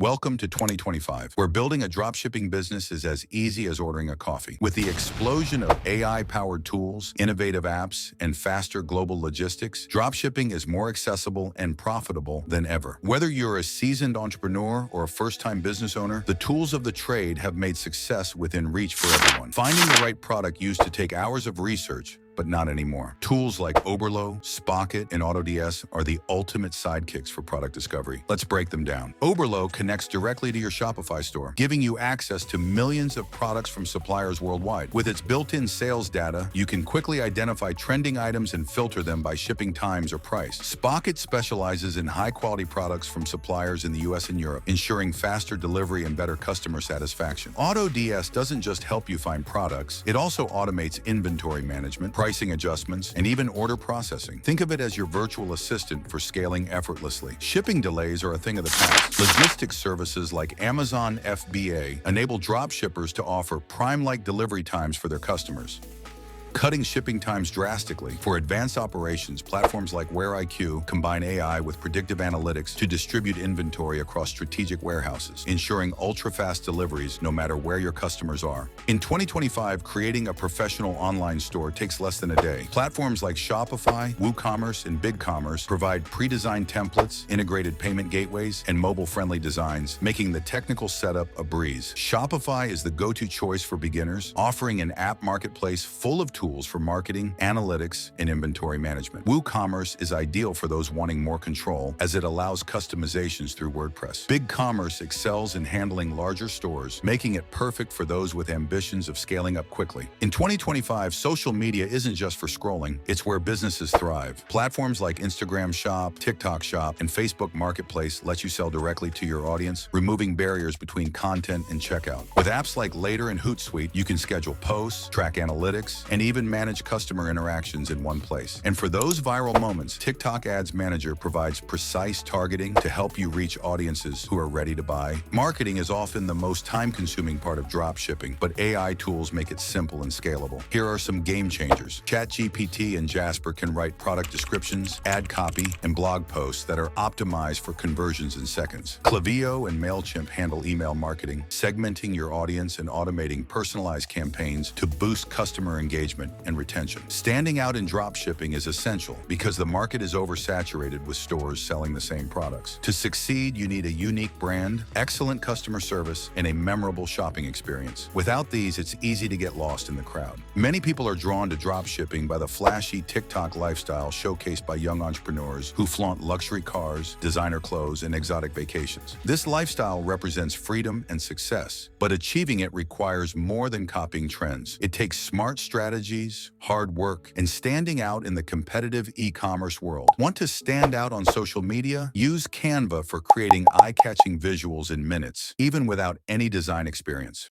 Welcome to 2025, where building a dropshipping business is as easy as ordering a coffee. With the explosion of AI-powered tools, innovative apps, and faster global logistics, dropshipping is more accessible and profitable than ever. Whether you're a seasoned entrepreneur or a first-time business owner, the tools of the trade have made success within reach for everyone. Finding the right product used to take hours of research, but not anymore. Tools like Oberlo, Spocket, and AutoDS are the ultimate sidekicks for product discovery. Let's break them down. Oberlo connects directly to your Shopify store, giving you access to millions of products from suppliers worldwide. With its built-in sales data, you can quickly identify trending items and filter them by shipping times or price. Spocket specializes in high-quality products from suppliers in the US and Europe, ensuring faster delivery and better customer satisfaction. AutoDS doesn't just help you find products, it also automates inventory management, pricing adjustments, and even order processing. Think of it as your virtual assistant for scaling effortlessly. Shipping delays are a thing of the past. Logistics services like Amazon FBA enable dropshippers to offer Prime-like delivery times for their customers, cutting shipping times drastically. For advanced operations, platforms like WareIQ combine AI with predictive analytics to distribute inventory across strategic warehouses, ensuring ultra-fast deliveries no matter where your customers are. In 2025, creating a professional online store takes less than a day. Platforms like Shopify, WooCommerce, and BigCommerce provide pre-designed templates, integrated payment gateways, and mobile-friendly designs, making the technical setup a breeze. Shopify is the go-to choice for beginners, offering an app marketplace full of tools for marketing, analytics, and inventory management. WooCommerce is ideal for those wanting more control, as it allows customizations through WordPress. BigCommerce excels in handling larger stores, making it perfect for those with ambitions of scaling up quickly. In 2025, social media isn't just for scrolling, it's where businesses thrive. Platforms like Instagram Shop, TikTok Shop, and Facebook Marketplace let you sell directly to your audience, removing barriers between content and checkout. With apps like Later and Hootsuite, you can schedule posts, track analytics, and even manage customer interactions in one place. And for those viral moments, TikTok Ads Manager provides precise targeting to help you reach audiences who are ready to buy. Marketing is often the most time-consuming part of dropshipping, but AI tools make it simple and scalable. Here are some game changers. ChatGPT and Jasper can write product descriptions, ad copy, and blog posts that are optimized for conversions in seconds. Klaviyo and MailChimp handle email marketing, segmenting your audience and automating personalized campaigns to boost customer engagement and retention. Standing out in dropshipping is essential because the market is oversaturated with stores selling the same products. To succeed, you need a unique brand, excellent customer service, and a memorable shopping experience. Without these, it's easy to get lost in the crowd. Many people are drawn to dropshipping by the flashy TikTok lifestyle showcased by young entrepreneurs who flaunt luxury cars, designer clothes, and exotic vacations. This lifestyle represents freedom and success, but achieving it requires more than copying trends. It takes smart strategies, hard work, and standing out in the competitive e-commerce world. Want to stand out on social media? Use Canva for creating eye-catching visuals in minutes, even without any design experience.